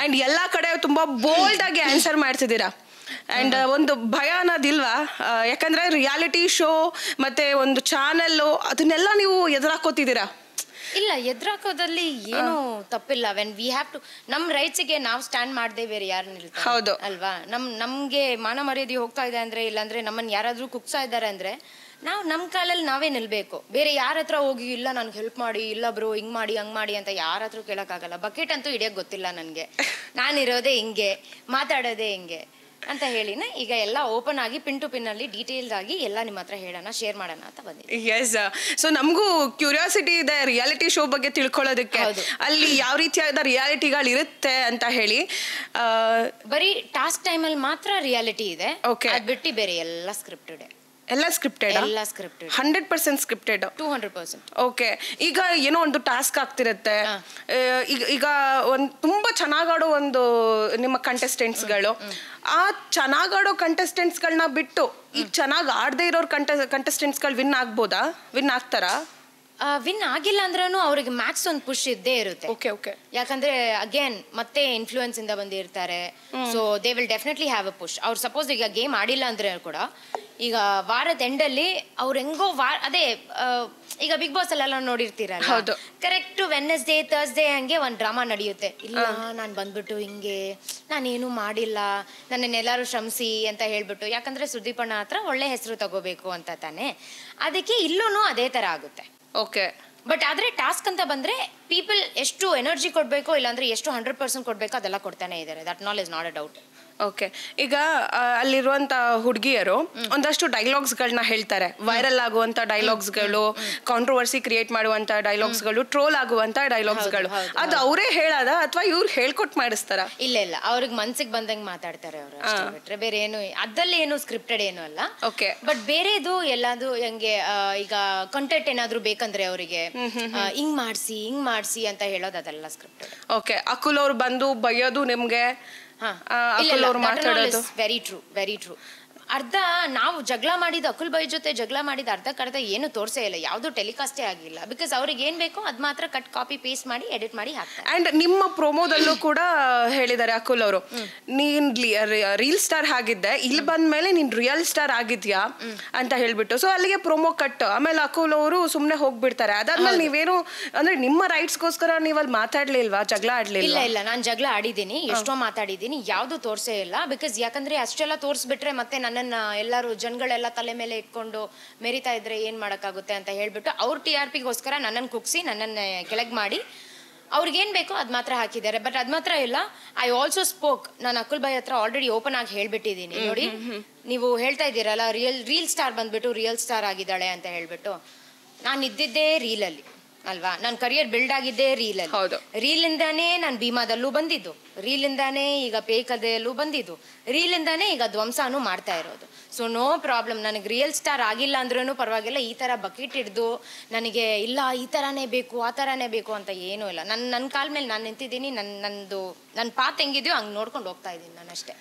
And ಎಲ್ಲಾ ಕಡೆ ತುಂಬಾ ಬೋಲ್ಡ್ ಆಗಿ ಆನ್ಸರ್ ಮಾಡ್ತಿದ್ದೀರಾ. ಅಂಡ್ ಒಂದು ಭಯ ಅನ್ನೋದಿಲ್ವಾ? ಯಾಕಂದ್ರೆ ರಿಯಾಲಿಟಿ ಶೋ ಮತ್ತೆ ಒಂದು ಚಾನೆಲ್ ಅದನ್ನೆಲ್ಲ ನೀವು ಎದುರಾಕೋತಿದ್ದೀರಾ. ಇಲ್ಲ, ಎದುರಾಕೋದಲ್ಲಿ ಏನು ತಪ್ಪಿಲ್ಲ. ವೆನ್ ವಿ ಹ್ಯಾವ್ ಟು ನಮ್ ರೈಟ್ಸಿಗೆ ನಾವು ಸ್ಟ್ಯಾಂಡ್ ಮಾಡದೆ ಬೇರೆ ಯಾರು ನಿಲ್ತಾರೆ? ಹೌದು ಅಲ್ವಾ? ನಮ್ಗೆ ಮಾನ ಮರ್ಯಾದೆ ಹೋಗ್ತಾ ಇದೆ ಅಂದ್ರೆ, ಇಲ್ಲಾಂದ್ರೆ ನಮ್ಮನ್ನ ಯಾರಾದ್ರೂ ಕುಗ್ಸಾ ಇದ್ದಾರೆ ಅಂದ್ರೆ ನಾವು ನಮ್ಮ ಕಾಲಲ್ಲಿ ನಾವೇ ನಿಲ್ಬೇಕು. ಬೇರೆ ಯಾರ ಹತ್ರ ಹೋಗಿ ಇಲ್ಲ ನನ್ಗೆ ಹೆಲ್ಪ್ ಮಾಡಿ, ಇಲ್ಲ ಬ್ರೋ ಹಿಂಗ್ ಮಾಡಿ ಹಂಗ್ ಮಾಡಿ ಅಂತ ಯಾರ ಹತ್ರ ಕೇಳಕ್ಕಾಗಲ್ಲ. ಬಕೆಟ್ ಅಂತೂ ಹಿಡಿಯಕ್ ಗೊತ್ತಿಲ್ಲ ನನ್ಗೆ, ನಾನಿರೋದೇ ಹಿಂಗೆ, ಮಾತಾಡೋದೇ ಹಿಂಗೆ ಅಂತ ಹೇಳಿನ ಈಗ ಎಲ್ಲ ಓಪನ್ ಆಗಿ ಪಿನ್ ಟು ಪಿನ್ ಅಲ್ಲಿ ಡೀಟೇಲ್ಸ್ ಆಗಿ ಎಲ್ಲ ನಿಮ್ಮ ಹತ್ರ ಹೇಳೋಣ, ಶೇರ್ ಮಾಡೋಣ ಅಂತ ಬಂದಿದ್ದೀನಿ. ಎಸ್, ಸೊ ನಮಗೂ ಕ್ಯೂರಿಯಾಸಿಟಿ ಇದೆ ರಿಯಾಲಿಟಿ ಶೋ ಬಗ್ಗೆ ತಿಳ್ಕೊಳ್ಳೋದಕ್ಕೆ. ಅಲ್ಲಿ ಯಾವ ರೀತಿಯಾದ ರಿಯಾಲಿಟಿಗಳು ಇರುತ್ತೆ ಅಂತ ಹೇಳಿ. ಬರೀ ಟಾಸ್ಕ್ ಟೈಮಲ್ಲಿ ಮಾತ್ರ ರಿಯಾಲಿಟಿ ಇದೆ, ಅದ್ ಬಿಟ್ಟು ಬೇರೆ ಎಲ್ಲ ಸ್ಕ್ರಿಪ್ಟೆಡ್. ಎಲ್ಲ ಸ್ಕ್ರಿಪ್ಟೆಡ್? ಎಲ್ಲ ಸ್ಕ್ರಿಪ್ಟೆಡ್, 100% ಸ್ಕ್ರಿಪ್ಟೆಡ್. 200%. ಓಕೆ, ಈಗ ಏನೋ ಒಂದು ಟಾಸ್ಕ್ ಆಗ್ತಿರುತ್ತೆ. ಈಗ ಒಂದು ತುಂಬಾ ಚೆನ್ನಾಗಾಡೋ ಒಂದು ನಿಮ್ಮ ಕಂಟೆಸ್ಟೆಂಟ್ಸ್ಗಳು, ಆ ಚೆನ್ನಾಗಾಡೋ ಕಂಟೆಸ್ಟೆಂಟ್ಸ್ಗಳನ್ನ ಬಿಟ್ಟು ಈಗ ಚೆನ್ನಾಗಿ ಆಡದೇ ಇರೋರ್ ಕಂಟೆಸ್ಟೆಂಟ್ಸ್ಗಳು ವಿನ್ ಆಗ್ಬೋದಾ? ವಿನ್ ಆಗ್ತಾರಾ? ವಿನ್ ಆಗಿಲ್ಲ ಅಂದ್ರೂ ಅವ್ರಿಗೆ ಮ್ಯಾಕ್ಸ್ ಒಂದು ಪುಷ್ ಇದ್ದೇ ಇರುತ್ತೆ. ಯಾಕಂದ್ರೆ ಅಗೇನ್ ಮತ್ತೆ ಇನ್ಫ್ಲೂಯೆನ್ಸ್ ಇಂದ ಬಂದಿರ್ತಾರೆ. So they will definitely have a push. ಅವ್ರು ಸಪೋಸ್ ಈಗ ಗೇಮ್ ಆಡಿಲ್ಲ ಅಂದ್ರೆ ಕೂಡ ಈಗ ವಾರದ ಎಂಡಲ್ಲಿ ಅವ್ರು ಹೆಂಗೋ ಅದೇ ಈಗ ಬಿಗ್ ಬಾಸ್ ಅಲ್ಲೆಲ್ಲ ನೋಡಿರ್ತೀರಲ್ಲ, ಕರೆಕ್ಟ್ ವೆಡ್ನೆಸ್ಡೇ ಥರ್ಸ್ಡೇ ಹಂಗೆ ಒಂದು ಡ್ರಾಮಾ ನಡೆಯುತ್ತೆ. ಇಲ್ಲ ನಾನು ಬಂದ್ಬಿಟ್ಟು ಹಿಂಗೆ ನಾನೇನು ಮಾಡಿಲ್ಲ, ನನ್ನನ್ನೆಲ್ಲರೂ ಶ್ರಮಿಸಿ ಅಂತ ಹೇಳ್ಬಿಟ್ಟು, ಯಾಕಂದ್ರೆ ಸುದೀಪಣ್ಣ ಹತ್ರ ಒಳ್ಳೆ ಹೆಸರು ತಗೋಬೇಕು ಅಂತ ತಾನೆ, ಅದಕ್ಕೆ ಇಲ್ಲೂ ಅದೇ ತರ ಆಗುತ್ತೆ. ಓಕೆ, ಬಟ್ ಆದ್ರೆ ಟಾಸ್ಕ್ ಅಂತ ಬಂದ್ರೆ ಪೀಪಲ್ ಎಷ್ಟು ಎನರ್ಜಿ ಕೊಡ್ಬೇಕೋ, ಇಲ್ಲಾಂದ್ರೆ ಎಷ್ಟು 100% ಕೊಡ್ಬೇಕೋ ಅದೆಲ್ಲ ಕೊಡ್ತಾನೆ ಇದ್ದಾರೆ. ದಟ್ ನಾಲ್ is not a doubt. Okay, ಈಗ ಅಲ್ಲಿರುವಂತ ಹುಡುಗಿಯರು ಒಂದಷ್ಟು ಡೈಲಾಗ್ಸ್ಗಳನ್ನ ಹೇಳ್ತಾರೆ, ವೈರಲ್ ಆಗುವಂತ ಡೈಲಾಗ್ಸ್ಗಳು, ಕಾಂಟ್ರವರ್ಸಿ ಕ್ರಿಯೇಟ್ ಮಾಡುವಂತ ಡೈಲಾಗ್ಸ್ಗಳು, ಟ್ರೋಲ್ ಆಗುವಂತ ಡೈಲಾಗ್ಸ್ಗಳು. ಅದು ಅವರೇ ಹೇಳೋದ ಅಥವಾ ಇವ್ರು ಹೇಳ್ಕೊಟ್ ಮಾಡಿಸ್ತಾರ? ಇಲ್ಲ ಇಲ್ಲ, ಅವ್ರಿಗೆ ಮನ್ಸಿಗೆ ಬಂದಂಗೆ ಮಾತಾಡ್ತಾರೆ ಅವರು, ಅಷ್ಟೇ ಬಿಟ್ರೆ ಬೇರೆ ಏನು ಅದ್ರಲ್ಲಿ ಏನು ಸ್ಕ್ರಿಪ್ಟೆಡ್ ಏನು ಅಲ್ಲ. ಓಕೆ, ಬಟ್ ಬೇರೆದು ಎಲ್ಲಾದು ಹೆಂಗೆ ಈಗ ಕಂಟೆಂಟ್ ಏನಾದ್ರು ಬೇಕಂದ್ರೆ ಅವರಿಗೆ ಹಿಂಗ್ ಮಾಡ್ಸಿ ಅಂತ ಹೇಳೋದು ಅದೆಲ್ಲ ಸ್ಕ್ರಿಪ್ಟೆಡ್. ಓಕೆ, ಅಕುಲ್ ಅವ್ರು ಬಂದು ಬೈಯೋದು ನಿಮ್ಗೆ? Very true, very true. ಅರ್ಧ ನಾವು ಜಗಳ ಮಾಡಿದ ಅಕುಲ್ ಬೈ ಜೊತೆ ಜಗಳ ಮಾಡಿದ ಅರ್ಧಕ್ಕರ್ಧ ಏನು ತೋರ್ಸೇ ಇಲ್ಲ, ಯಾವ್ದು ಟೆಲಿಕಾಸ್ಟೇ ಆಗಿಲ್ಲ. ಬಿಕಾಸ್ ಅವ್ರಿಗೆ ಏನ್ ಬೇಕೋ ಅದ್ ಮಾತ್ರ ಕಟ್ ಕಾಪಿ ಪೇಸ್ಟ್ ಮಾಡಿ ಎಡಿಟ್ ಮಾಡಿ ಹಾಕ್ತಾರೆ. ಅಂಡ್ ನಿಮ್ಮ ಪ್ರೊಮೋದಲ್ಲೂ ಕೂಡ ಹೇಳಿದ್ದಾರೆ ಅಕುಲ್ ಅವರು, ನೀನ್ ರೀಲ್ ಸ್ಟಾರ್ ಆಗಿದ್ದೆ, ಇಲ್ಲಿ ಬಂದ್ಮೇಲೆ ನೀನ್ ರಿಯಲ್ ಸ್ಟಾರ್ ಆಗಿದ್ಯಾ ಅಂತ ಹೇಳ್ಬಿಟ್ಟು. ಸೊ ಅಲ್ಲಿಗೆ ಪ್ರೊಮೋ ಕಟ್. ಆಮೇಲೆ ಅಕುಲ್ ಅವರು ಸುಮ್ನೆ ಹೋಗ್ಬಿಡ್ತಾರೆ. ಅದಾದ್ಮೇಲೆ ನೀವೇನು ಅಂದ್ರೆ ನಿಮ್ಮ ರೈಟ್ಸ್ಗೋಸ್ಕರ ನೀವ್ ಅಲ್ಲಿ ಮಾತಾಡ್ಲಿಲ್ವಾ, ಜಗಳ ಆಡ್ಲಿಲ್ಲ? ಇಲ್ಲ ಇಲ್ಲ, ನಾನ್ ಜಗಳ ಆಡಿದ್ದೀನಿ, ಎಷ್ಟೋ ಮಾತಾಡಿದ್ದೀನಿ, ಯಾವ್ದು ತೋರ್ಸೇ ಇಲ್ಲ. ಬಿಕಾಸ್ ಯಾಕಂದ್ರೆ ಅಷ್ಟೆಲ್ಲ ತೋರ್ಸ್ಬಿಟ್ರೆ ಮತ್ತೆ ನನ್ನನ್ನ ಎಲ್ಲರೂ ಜನಗಳೆಲ್ಲ ತಲೆ ಮೇಲೆ ಇಟ್ಕೊಂಡು ಮೆರಿತಾ ಇದ್ರೆ ಏನ್ ಮಾಡಕ್ಕಾಗುತ್ತೆ ಅಂತ ಹೇಳ್ಬಿಟ್ಟು ಅವ್ರ TRPಗೋಸ್ಕರ ನನ್ನನ್ನು ಕುಗ್ಸಿ ನನ್ನನ್ನ ಕೆಳಗ್ ಮಾಡಿ ಅವ್ರಿಗೇನ್ ಬೇಕೋ ಅದ್ ಮಾತ್ರ ಹಾಕಿದ್ದಾರೆ. ಬಟ್ ಅದ್ ಮಾತ್ರ ಇಲ್ಲ, ಐ ಆಲ್ಸೋ ಸ್ಪೋಕ್. ನಾನು ಅಕುಲ್ ಭಾಯ್ ಹತ್ರ ಆಲ್ರೆಡಿ ಓಪನ್ ಆಗಿ ಹೇಳ್ಬಿಟ್ಟಿದ್ದೀನಿ, ನೋಡಿ ನೀವು ಹೇಳ್ತಾ ಇದ್ದೀರಲ್ಲ ರೀಲ್ ಸ್ಟಾರ್ ಬಂದ್ಬಿಟ್ಟು ರಿಯಲ್ ಸ್ಟಾರ್ ಆಗಿದ್ದಾಳೆ ಅಂತ ಹೇಳ್ಬಿಟ್ಟು, ನಾನು ಇದ್ದಿದ್ದೇ ರೀಲಲ್ಲಿ ಅಲ್ವಾ, ನನ್ನ ಕರಿಯರ್ ಬಿಲ್ಡ್ ಆಗಿದ್ದೇ ರೀಲಲ್ಲಿ. ರೀಲಿಂದಾನೇ ನಾನು ಭೀಮಾದಲ್ಲೂ ಬಂದಿದ್ದು, ರೀಲಿಂದಾನೇ ಈಗ ಪೇಕದಲ್ಲೂ ಬಂದಿದ್ದು, ರೀಲಿಂದಾನೇ ಈಗ ಧ್ವಂಸನೂ ಮಾಡ್ತಾ ಇರೋದು. ಸೊ ನೋ ಪ್ರಾಬ್ಲಮ್, ನನಗೆ ರಿಯಲ್ ಸ್ಟಾರ್ ಆಗಿಲ್ಲ ಅಂದ್ರೂ ಪರವಾಗಿಲ್ಲ. ಈ ಥರ ಬಕೆಟ್ ಹಿಡ್ದು ನನಗೆ ಇಲ್ಲ ಈ ಥರನೇ ಬೇಕು ಆ ಥರನೇ ಬೇಕು ಅಂತ ಏನೂ ಇಲ್ಲ. ನನ್ನ ಕಾಲ ಮೇಲೆ ನಾನು ನಿಂತಿದ್ದೀನಿ, ನನ್ನ ಪಾತ್ ಹೆಂಗಿದೆಯೋ ಹಂಗೆ ನೋಡ್ಕೊಂಡು ಹೋಗ್ತಾ ಇದ್ದೀನಿ ನಾನು ಅಷ್ಟೇ.